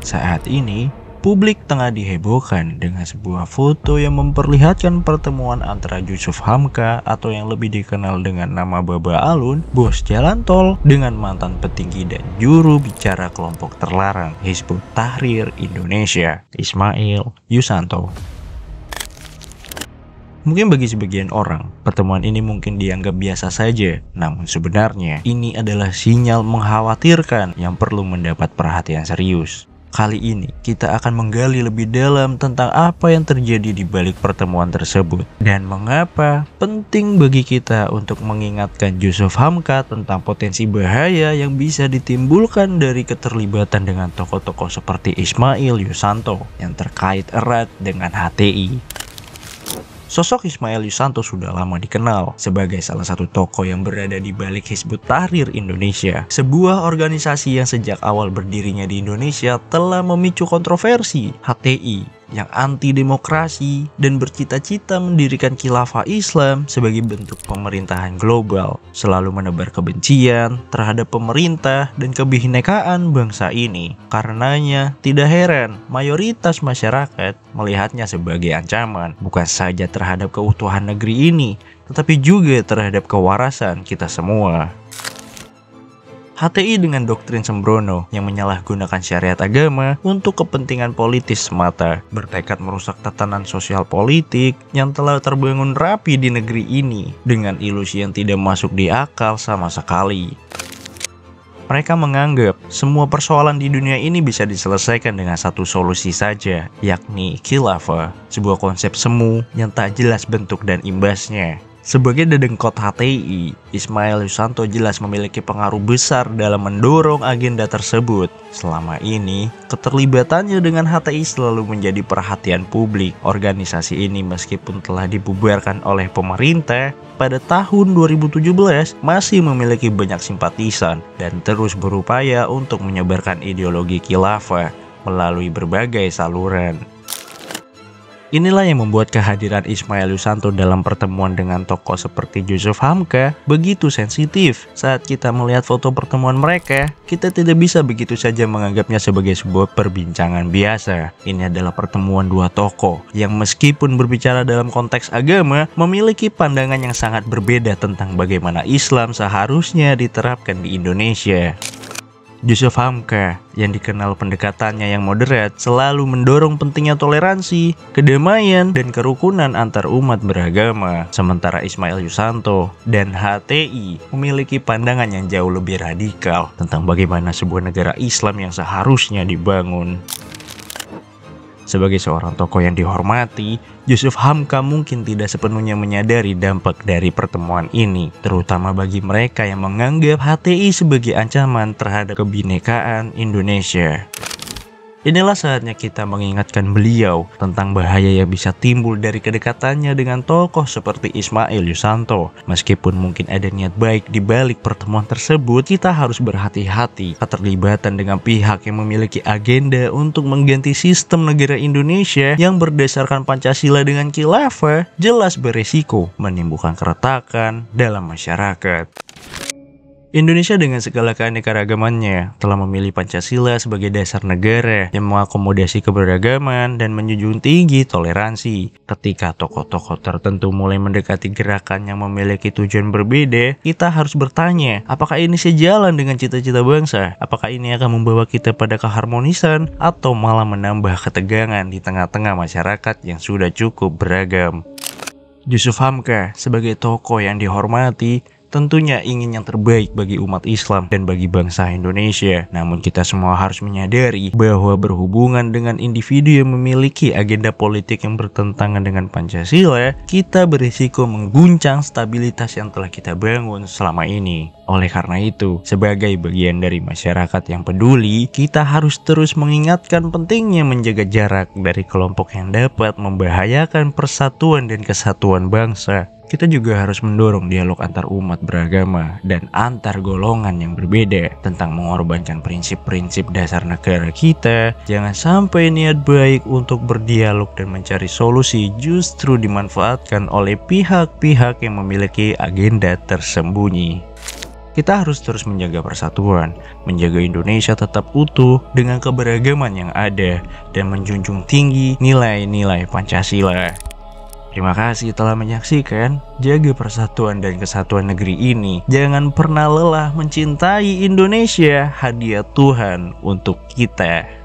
Saat ini, publik tengah dihebohkan dengan sebuah foto yang memperlihatkan pertemuan antara Yusuf Hamka atau yang lebih dikenal dengan nama Baba Alun, bos jalan tol, dengan mantan petinggi dan juru bicara kelompok terlarang Hizbut Tahrir Indonesia, Ismail Yusanto. Mungkin bagi sebagian orang, pertemuan ini mungkin dianggap biasa saja, namun sebenarnya ini adalah sinyal mengkhawatirkan yang perlu mendapat perhatian serius. Kali ini kita akan menggali lebih dalam tentang apa yang terjadi di balik pertemuan tersebut dan mengapa penting bagi kita untuk mengingatkan Yusuf Hamka tentang potensi bahaya yang bisa ditimbulkan dari keterlibatan dengan tokoh-tokoh seperti Ismail Yusanto yang terkait erat dengan HTI. Sosok Ismail Yusanto sudah lama dikenal sebagai salah satu tokoh yang berada di balik Hizbut Tahrir Indonesia, sebuah organisasi yang sejak awal berdirinya di Indonesia telah memicu kontroversi. HTI yang anti-demokrasi dan bercita-cita mendirikan khilafah Islam sebagai bentuk pemerintahan global, selalu menebar kebencian terhadap pemerintah dan kebinekaan bangsa ini. Karenanya, tidak heran mayoritas masyarakat melihatnya sebagai ancaman, bukan saja terhadap keutuhan negeri ini, tetapi juga terhadap kewarasan kita semua. HTI dengan doktrin sembrono yang menyalahgunakan syariat agama untuk kepentingan politis semata, bertekad merusak tatanan sosial politik yang telah terbangun rapi di negeri ini dengan ilusi yang tidak masuk di akal sama sekali. Mereka menganggap semua persoalan di dunia ini bisa diselesaikan dengan satu solusi saja, yakni khilafah, sebuah konsep semu yang tak jelas bentuk dan imbasnya. Sebagai dedengkot HTI, Ismail Yusanto jelas memiliki pengaruh besar dalam mendorong agenda tersebut. Selama ini, keterlibatannya dengan HTI selalu menjadi perhatian publik. Organisasi ini meskipun telah dibubarkan oleh pemerintah, pada tahun 2017 masih memiliki banyak simpatisan dan terus berupaya untuk menyebarkan ideologi khilafah melalui berbagai saluran. Inilah yang membuat kehadiran Ismail Yusanto dalam pertemuan dengan tokoh seperti Yusuf Hamka begitu sensitif. Saat kita melihat foto pertemuan mereka, kita tidak bisa begitu saja menganggapnya sebagai sebuah perbincangan biasa. Ini adalah pertemuan dua tokoh yang meskipun berbicara dalam konteks agama, memiliki pandangan yang sangat berbeda tentang bagaimana Islam seharusnya diterapkan di Indonesia. Yusuf Hamka yang dikenal pendekatannya yang moderat selalu mendorong pentingnya toleransi, kedamaian, dan kerukunan antar umat beragama. Sementara Ismail Yusanto dan HTI memiliki pandangan yang jauh lebih radikal tentang bagaimana sebuah negara Islam yang seharusnya dibangun. Sebagai seorang tokoh yang dihormati, Yusuf Hamka mungkin tidak sepenuhnya menyadari dampak dari pertemuan ini, terutama bagi mereka yang menganggap HTI sebagai ancaman terhadap kebinekaan Indonesia. Inilah saatnya kita mengingatkan beliau tentang bahaya yang bisa timbul dari kedekatannya dengan tokoh seperti Ismail Yusanto. Meskipun mungkin ada niat baik di balik pertemuan tersebut, kita harus berhati-hati. Keterlibatan dengan pihak yang memiliki agenda untuk mengganti sistem negara Indonesia yang berdasarkan Pancasila dengan khilafah jelas beresiko menimbulkan keretakan dalam masyarakat. Indonesia dengan segala keanekaragamannya telah memilih Pancasila sebagai dasar negara yang mengakomodasi keberagaman dan menjunjung tinggi toleransi. Ketika tokoh-tokoh tertentu mulai mendekati gerakan yang memiliki tujuan berbeda, kita harus bertanya, apakah ini sejalan dengan cita-cita bangsa? Apakah ini akan membawa kita pada keharmonisan atau malah menambah ketegangan di tengah-tengah masyarakat yang sudah cukup beragam? Yusuf Hamka sebagai tokoh yang dihormati tentunya ingin yang terbaik bagi umat Islam dan bagi bangsa Indonesia. Namun kita semua harus menyadari bahwa berhubungan dengan individu yang memiliki agenda politik yang bertentangan dengan Pancasila, kita berisiko mengguncang stabilitas yang telah kita bangun selama ini. Oleh karena itu, sebagai bagian dari masyarakat yang peduli, kita harus terus mengingatkan pentingnya menjaga jarak dari kelompok yang dapat membahayakan persatuan dan kesatuan bangsa. Kita juga harus mendorong dialog antar umat beragama dan antar golongan yang berbeda tentang mengorbankan prinsip-prinsip dasar negara kita. Jangan sampai niat baik untuk berdialog dan mencari solusi justru dimanfaatkan oleh pihak-pihak yang memiliki agenda tersembunyi. Kita harus terus menjaga persatuan, menjaga Indonesia tetap utuh dengan keberagaman yang ada, dan menjunjung tinggi nilai-nilai Pancasila. Terima kasih telah menyaksikan. Jaga persatuan dan kesatuan negeri ini. Jangan pernah lelah mencintai Indonesia, hadiah Tuhan untuk kita.